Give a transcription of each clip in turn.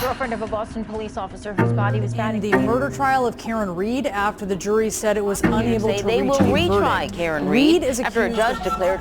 girlfriend of a Boston police officer whose body was found in the murder trial of Karen Reed after the jury said it was unable to they reach will a retry verdict. Karen Reed is after a judge declared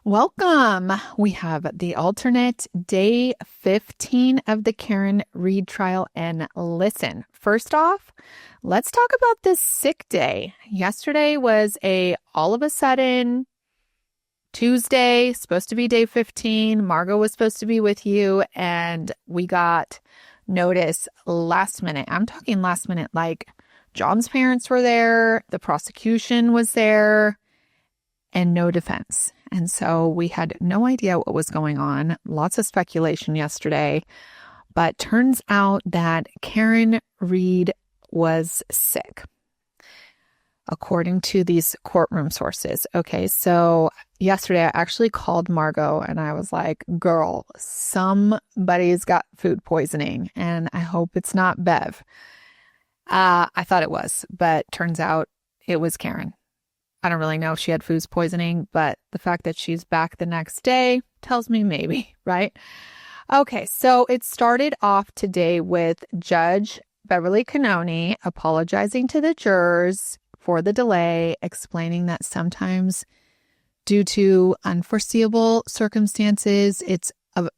Welcome. We have the alternate day 15 of the Karen Reed trial. And listen, first off, let's talk about this sick day. Yesterday was all of a sudden Tuesday, supposed to be day 15. Margot was supposed to be with you, and we got notice last minute. I'm talking last minute, like John's parents were there, the prosecution was there, and no defense. And so we had no idea what was going on. Lots of speculation yesterday, but turns out that Karen Reed was sick, according to these courtroom sources. Okay, so yesterday I actually called Margot and I was like, girl, somebody's got food poisoning and I hope it's not Bev. I thought it was, but turns out it was Karen. I don't really know if she had food poisoning, but the fact that she's back the next day tells me maybe, right? Okay, so it started off today with Judge Beverly Cannoni apologizing to the jurors for the delay, explaining that sometimes due to unforeseeable circumstances, it's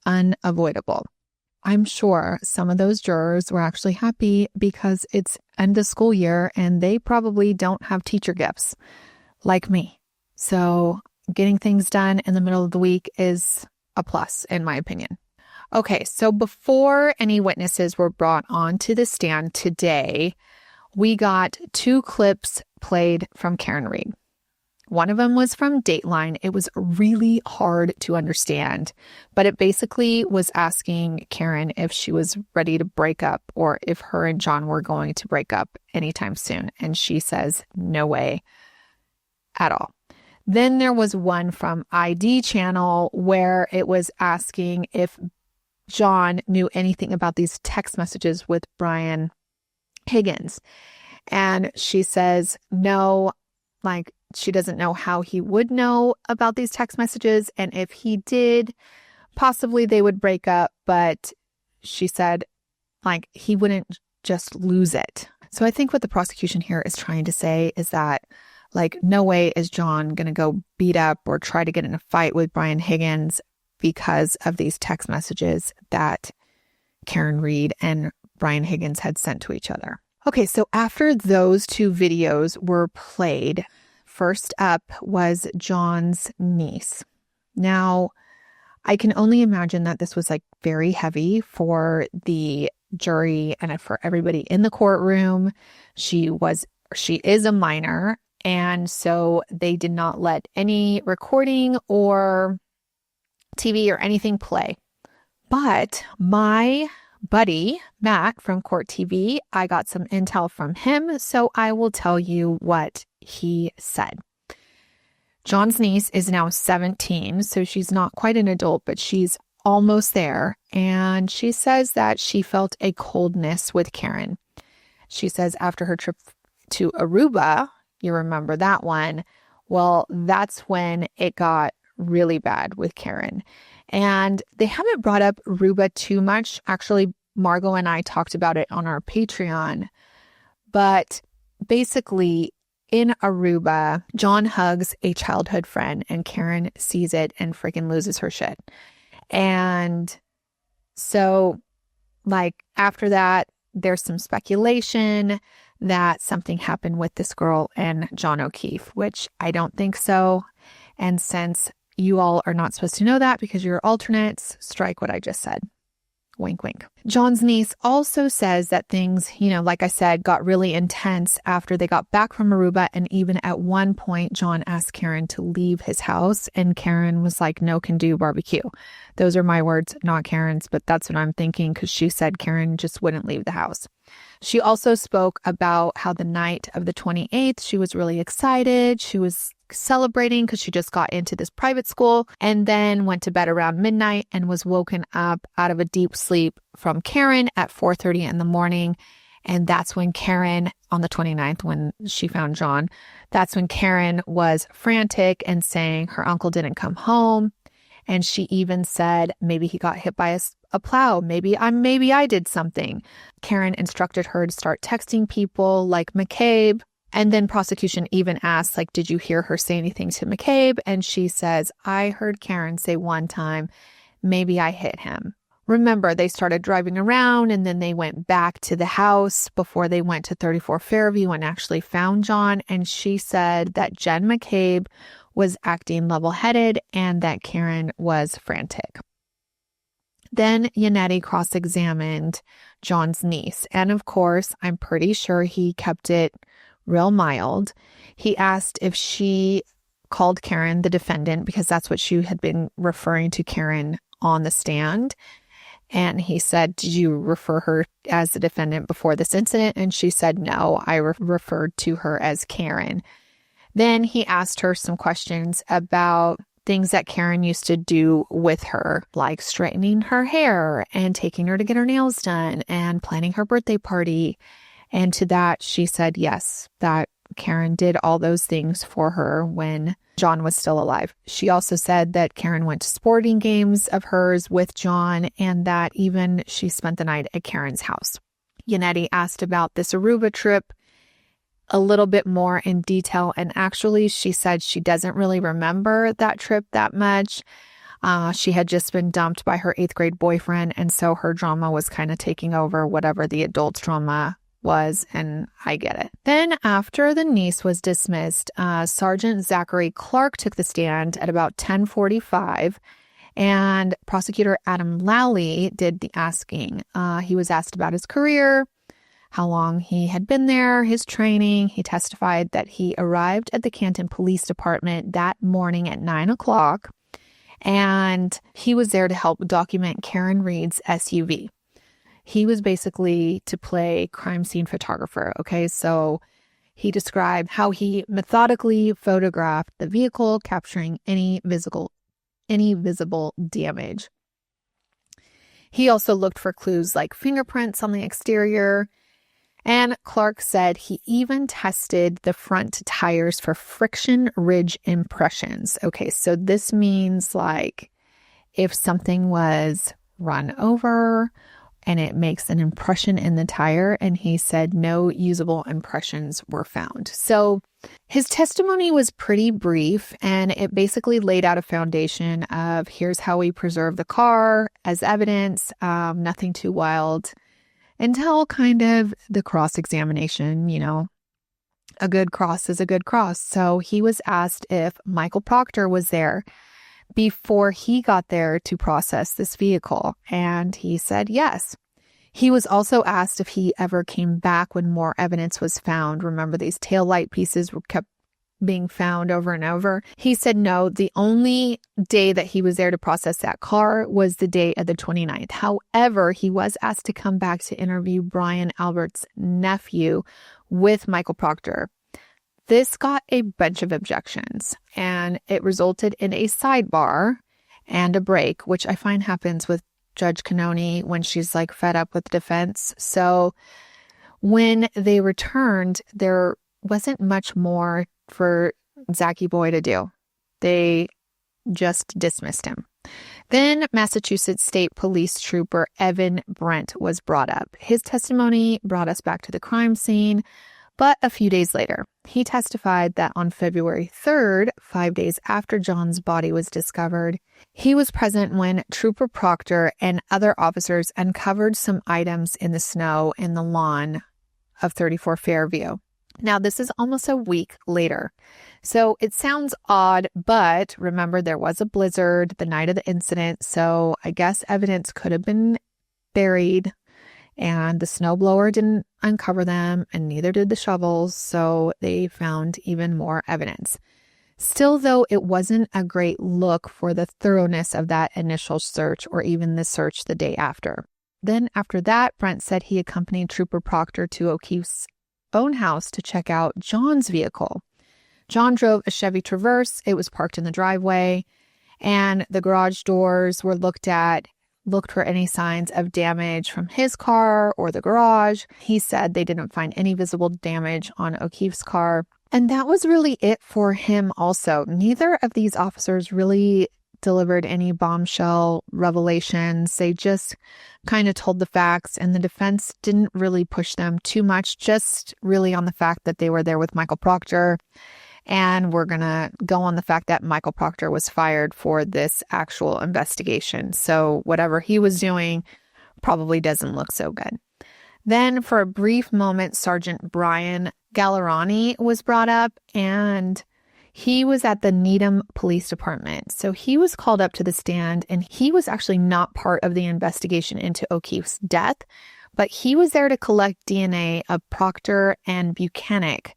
unavoidable. I'm sure some of those jurors were actually happy because it's end of school year and they probably don't have teacher gifts like me. So getting things done in the middle of the week is a plus, in my opinion. Okay, so before any witnesses were brought onto the stand today, we got 2 clips played from Karen Reed. One of them was from Dateline. It was really hard to understand, but it basically was asking Karen if she was ready to break up or if her and John were going to break up anytime soon. And she says, no way at all. Then there was one from ID Channel where it was asking if John knew anything about these text messages with Brian Higgins. And she says, no, like she doesn't know how he would know about these text messages. And if he did, possibly they would break up. But she said, like, he wouldn't just lose it. So I think what the prosecution here is trying to say is that, like, no way is John going to go beat up or try to get in a fight with Brian Higgins because of these text messages that Karen Reed and Brian Higgins had sent to each other. Okay, so after those 2 videos were played, first up was John's niece. Now, I can only imagine that this was like very heavy for the jury and for everybody in the courtroom. She is a minor, and so they did not let any recording or TV or anything play. But my buddy, Matt from Court TV, I got some intel from him, so I will tell you what he said. John's niece is now 17, so she's not quite an adult, but she's almost there. And she says that she felt a coldness with Karen. She says after her trip to Aruba, you remember that one, well, that's when it got really bad with Karen. And they haven't brought up Aruba too much. Actually, Margot and I talked about it on our Patreon. But basically, in Aruba, John hugs a childhood friend and Karen sees it and freaking loses her shit. And so, like, after that, there's some speculation that something happened with this girl and John O'Keefe, which I don't think so. And since you all are not supposed to know that because you're alternates, strike what I just said. Wink, wink. John's niece also says that things, like I said, got really intense after they got back from Aruba. And even at one point, John asked Karen to leave his house. And Karen was like, no can do barbecue. Those are my words, not Karen's, but that's what I'm thinking because she said Karen just wouldn't leave the house. She also spoke about how the night of the 28th, she was really excited. She was celebrating because she just got into this private school and then went to bed around midnight and was woken up out of a deep sleep from Karen at 4:30 in the morning. And that's when Karen, on the 29th, when she found John, that's when Karen was frantic and saying her uncle didn't come home. And she even said maybe he got hit by a plow. Maybe I did something. Karen instructed her to start texting people like McCabe. And then prosecution even asked, like, did you hear her say anything to McCabe? And she says, I heard Karen say one time, maybe I hit him. Remember, they started driving around and then they went back to the house before they went to 34 Fairview and actually found John. And she said that Jen McCabe was acting level-headed and that Karen was frantic. Then Yannetti cross-examined John's niece. And of course, I'm pretty sure he kept it real mild. He asked if she called Karen the defendant because that's what she had been referring to Karen on the stand. And he said, did you refer her as the defendant before this incident? And she said, no, I referred to her as Karen. Then he asked her some questions about things that Karen used to do with her, like straightening her hair and taking her to get her nails done and planning her birthday party. And to that, she said, yes, that Karen did all those things for her when John was still alive. She also said that Karen went to sporting games of hers with John and that even she spent the night at Karen's house. Yannetti asked about this Aruba trip a little bit more in detail. And actually, she said she doesn't really remember that trip that much. She had just been dumped by her 8th grade boyfriend. And so her drama was kind of taking over whatever the adult drama was, and I get it. Then after the niece was dismissed, Sergeant Zachary Clark took the stand at about 10:45, and prosecutor Adam Lally did the asking. He was asked about his career, how long he had been there, his training. He testified that he arrived at the Canton Police Department that morning at 9 o'clock, and he was there to help document Karen Reed's SUV. He was basically to play crime scene photographer. Okay, so he described how he methodically photographed the vehicle, capturing any visible damage. He also looked for clues like fingerprints on the exterior. And Clark said he even tested the front tires for friction ridge impressions. Okay, so this means like if something was run over and it makes an impression in the tire, and he said no usable impressions were found. So his testimony was pretty brief, and it basically laid out a foundation of here's how we preserve the car as evidence, nothing too wild, until kind of the cross-examination. You know, a good cross is a good cross. So he was asked if Michael Proctor was there before he got there to process this vehicle, and he said yes. He was also asked if he ever came back when more evidence was found. Remember, these taillight pieces were kept being found over and over. He said no, the only day that he was there to process that car was the day of the 29th. However, he was asked to come back to interview Brian Albert's nephew with Michael Proctor. This got a bunch of objections, and it resulted in a sidebar and a break, which I find happens with Judge Cannoni when she's like fed up with the defense. So when they returned, there wasn't much more for Zachy Boy to do. They just dismissed him. Then Massachusetts State Police Trooper Evan Brent was brought up. His testimony brought us back to the crime scene. But a few days later, he testified that on February 3rd, 5 days after John's body was discovered, he was present when Trooper Proctor and other officers uncovered some items in the snow in the lawn of 34 Fairview. Now, this is almost a week later. So it sounds odd, but remember there was a blizzard the night of the incident, so I guess evidence could have been buried. And the snowblower didn't uncover them, and neither did the shovels, so they found even more evidence. Still, though, it wasn't a great look for the thoroughness of that initial search or even the search the day after. Then after that, Brent said he accompanied Trooper Proctor to O'Keefe's own house to check out John's vehicle. John drove a Chevy Traverse. It was parked in the driveway, and the garage doors were looked for any signs of damage from his car or the garage. He said they didn't find any visible damage on O'Keefe's car. And that was really it for him also. Neither of these officers really delivered any bombshell revelations. They just kind of told the facts, and the defense didn't really push them too much, just really on the fact that they were there with Michael Proctor. And we're going to go on the fact that Michael Proctor was fired for this actual investigation. So whatever he was doing probably doesn't look so good. Then for a brief moment, Sergeant Brian Galerani was brought up, and he was at the Needham Police Department. So he was called up to the stand, and he was actually not part of the investigation into O'Keefe's death, but he was there to collect DNA of Proctor and Buchenik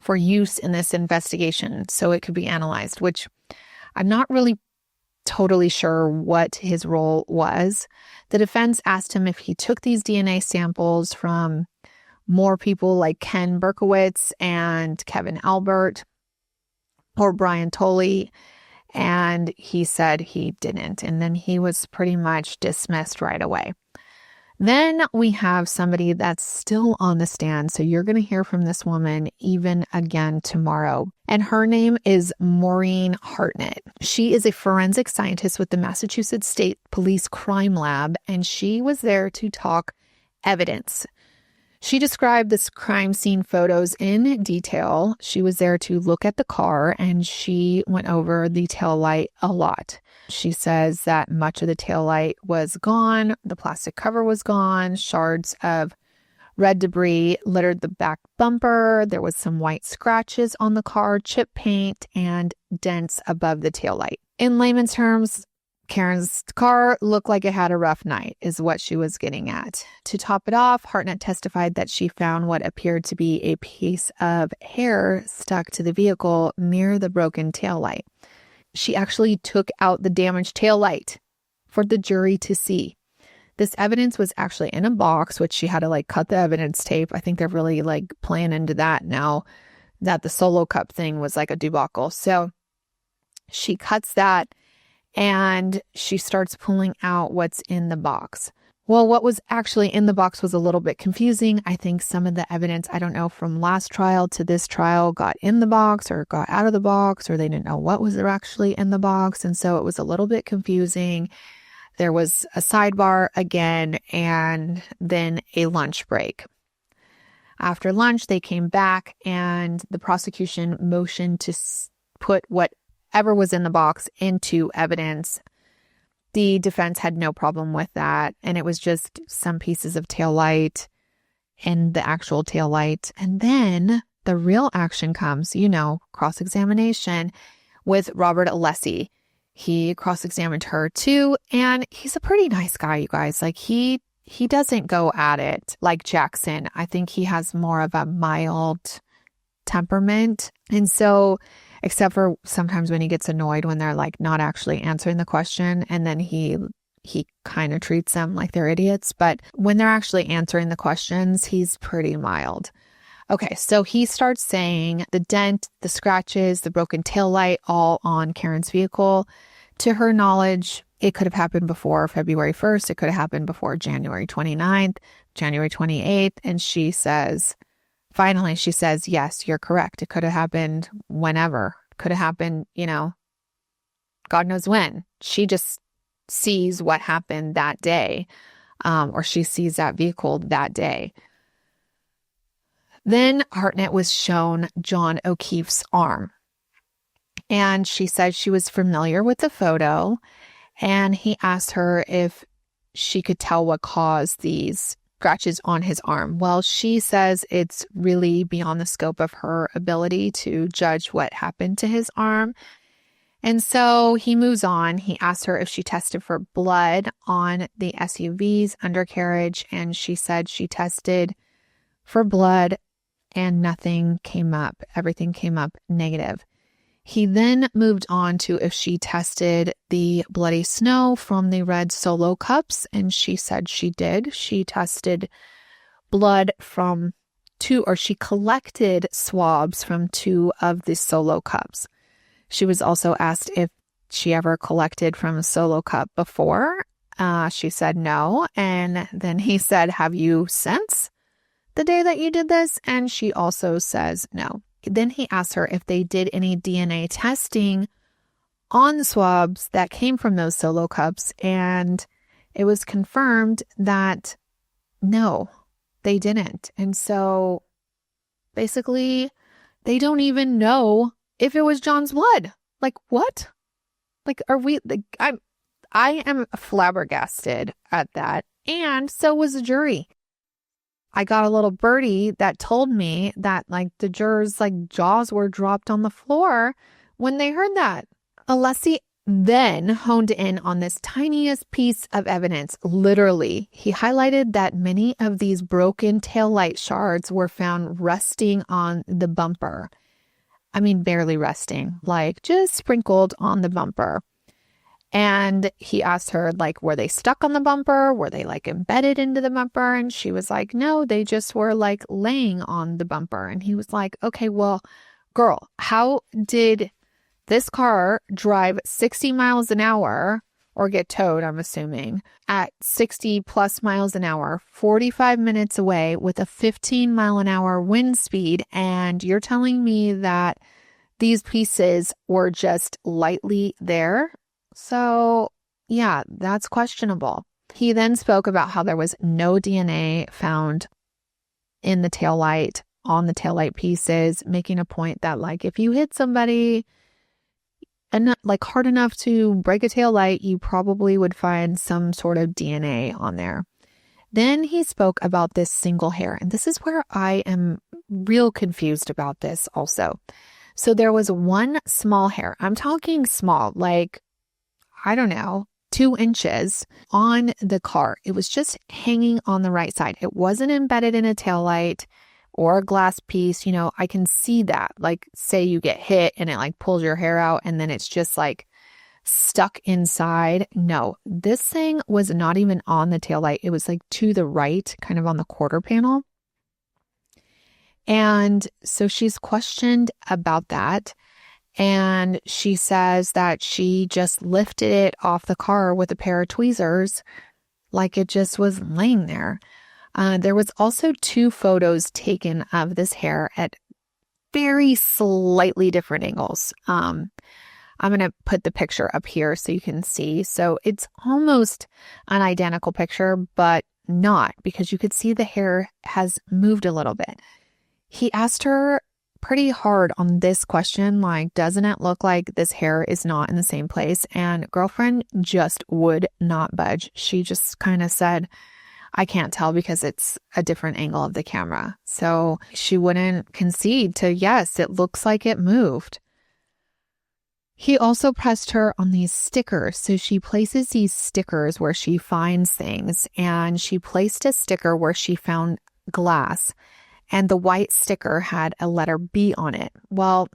for use in this investigation so it could be analyzed, which I'm not really totally sure what his role was. The defense asked him if he took these DNA samples from more people like Ken Berkowitz and Kevin Albert or Brian Tolley, and he said he didn't. And then he was pretty much dismissed right away. Then we have somebody that's still on the stand. So you're going to hear from this woman even again tomorrow. And her name is Maureen Hartnett. She is a forensic scientist with the Massachusetts State Police Crime Lab, and she was there to talk evidence. She described this crime scene photos in detail. She was there to look at the car, and she went over the taillight a lot. She says that much of the taillight was gone, the plastic cover was gone, shards of red debris littered the back bumper, there was some white scratches on the car, chip paint, and dents above the taillight. In layman's terms, Karen's car looked like it had a rough night, is what she was getting at. To top it off, Hartnett testified that she found what appeared to be a piece of hair stuck to the vehicle near the broken taillight. She actually took out the damaged taillight for the jury to see. This evidence was actually in a box, which she had to cut the evidence tape. I think they're really playing into that now that the solo cup thing was a debacle. So she cuts that and she starts pulling out what's in the box. Well, what was actually in the box was a little bit confusing. I think some of the evidence, I don't know, from last trial to this trial got in the box or got out of the box, or they didn't know what was actually in the box. And so it was a little bit confusing. There was a sidebar again, and then a lunch break. After lunch, they came back and the prosecution motioned to put whatever was in the box into evidence. The defense had no problem with that, and it was just some pieces of taillight and the actual taillight. And then the real action comes, cross-examination with Robert Alessi. He cross-examined her too, and he's a pretty nice guy, you guys. He doesn't go at it like Jackson. I think he has more of a mild temperament. And so, except for sometimes when he gets annoyed when they're not actually answering the question, and then he kind of treats them like they're idiots. But when they're actually answering the questions, he's pretty mild. Okay, so he starts saying the dent, the scratches, the broken taillight, all on Karen's vehicle. To her knowledge, it could have happened before February 1st. It could have happened before January 29th, January 28th. And she says, yes, you're correct. It could have happened whenever. Could have happened, God knows when. She just sees what happened that day, or she sees that vehicle that day. Then Hartnett was shown John O'Keefe's arm, and she said she was familiar with the photo, and he asked her if she could tell what caused these scratches on his arm. Well, she says it's really beyond the scope of her ability to judge what happened to his arm. And so he moves on. He asked her if she tested for blood on the SUV's undercarriage, and she said she tested for blood and nothing came up. Everything came up negative. He then moved on to if she tested the bloody snow from the red Solo cups, and she said she did. She tested blood from she collected swabs from 2 of the Solo cups. She was also asked if she ever collected from a Solo cup before. She said no. And then he said, have you since the day that you did this? And she also says no. Then he asked her if they did any DNA testing on the swabs that came from those solo cups, and it was confirmed that no, they didn't. And so basically, they don't even know if it was John's blood. Like, what? Like, are we, like, I am flabbergasted at that. And so was the jury. I got a little birdie that told me that, like, the jurors, like, jaws were dropped on the floor when they heard that. Alessi then honed in on this tiniest piece of evidence. Literally, he highlighted that many of these broken taillight shards were found resting on the bumper. I mean, barely resting, like just sprinkled on the bumper. And he asked her, like, were they stuck on the bumper? Were they like embedded into the bumper? And she was like, no, they just were like laying on the bumper. And he was like, okay, well, girl, how did this car drive 60 miles an hour or get towed, I'm assuming, at 60 plus miles an hour, 45 minutes away with a 15 mile an hour wind speed? And you're telling me that these pieces were just lightly there? So yeah, that's questionable. He then spoke about how there was no DNA found in the taillight, on the taillight pieces, making a point that, like, if you hit somebody and like hard enough to break a taillight, you probably would find some sort of DNA on there. Then he spoke about this single hair, and this is where I am real confused about this also. So there was one small hair. I'm talking small, like, I don't know, 2 inches on the car. It was just hanging on the right side. It wasn't embedded in a taillight or a glass piece. You know, I can see that. Like, say you get hit and it like pulls your hair out and then it's just like stuck inside. No, this thing was not even on the taillight. It was like to the right, kind of on the quarter panel. And so she's questioned about that. And she says that she just lifted it off the car with a pair of tweezers, like it just was laying there. There was also 2 photos taken of this hair at very slightly different angles. I'm going to put the picture up here so you can see. So it's almost an identical picture, but not, because you could see the hair has moved a little bit. He asked her pretty hard on this question, like, doesn't it look like this hair is not in the same place? And girlfriend just would not budge. She just kind of said, I can't tell because it's a different angle of the camera. So she wouldn't concede to, yes, it looks like it moved. He also pressed her on these stickers. So she places these stickers where she finds things, and she placed a sticker where she found glass, and the white sticker had a letter B on it. Well,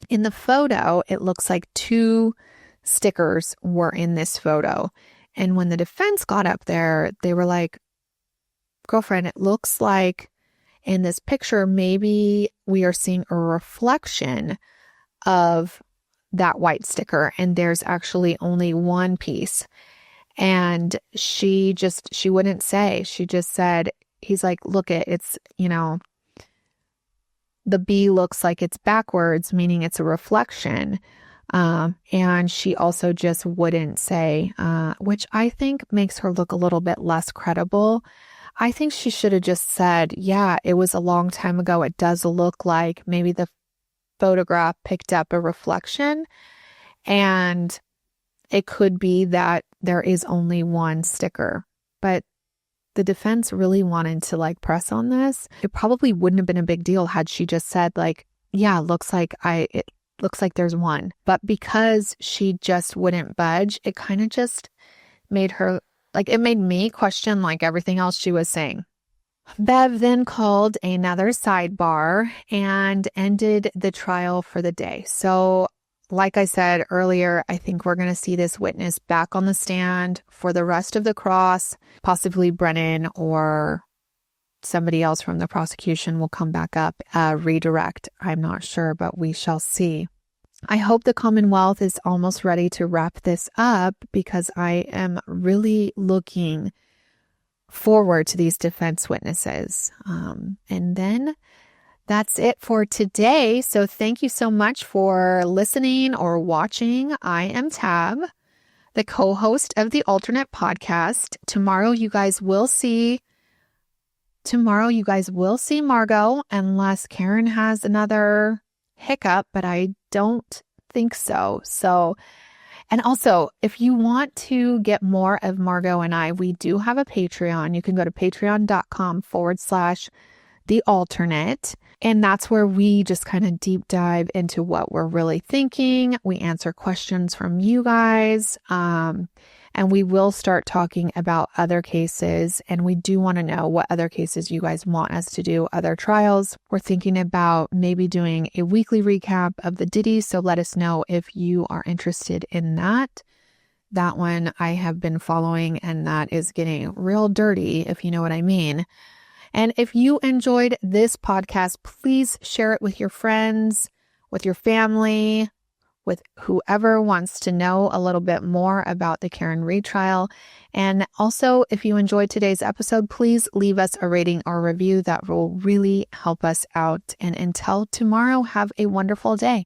in the photo, it looks like 2 stickers were in this photo. And when the defense got up there, they were like, girlfriend, it looks like in this picture, maybe we are seeing a reflection of that white sticker, and there's actually only one piece. And she wouldn't say. She just said, he's like, look, it's, you know, the B looks like it's backwards, meaning it's a reflection. And she also just wouldn't say, which I think makes her look a little bit less credible. I think she should have just said, yeah, it was a long time ago. It does look like maybe the photograph picked up a reflection, and it could be that there is only one sticker. But the defense really wanted to like press on this. It probably wouldn't have been a big deal had she just said, like, yeah, it looks like there's one. But because she just wouldn't budge, it kind of just made her, like, it made me question like everything else she was saying. Bev then called another sidebar and ended the trial for the day. So like I said earlier, I think we're going to see this witness back on the stand for the rest of the cross. Possibly Brennan or somebody else from the prosecution will come back up, redirect. I'm not sure, but we shall see. I hope the Commonwealth is almost ready to wrap this up, because I am really looking forward to these defense witnesses. And then that's it for today. So thank you so much for listening or watching. I am Tab, the co-host of the Alternate podcast. Tomorrow you guys will see Margot unless Karen has another hiccup, but I don't think so. And also, if you want to get more of Margot and I, we do have a Patreon. You can go to patreon.com/thealternate. And that's where we just kind of deep dive into what we're really thinking. We answer questions from you guys. And we will start talking about other cases. And we do want to know what other cases you guys want us to do, other trials. We're thinking about maybe doing a weekly recap of the Diddy. So let us know if you are interested in that. That one I have been following, and that is getting real dirty, if you know what I mean. And if you enjoyed this podcast, please share it with your friends, with your family, with whoever wants to know a little bit more about the Karen ReTrial. And also, if you enjoyed today's episode, please leave us a rating or review. That will really help us out. And until tomorrow, have a wonderful day.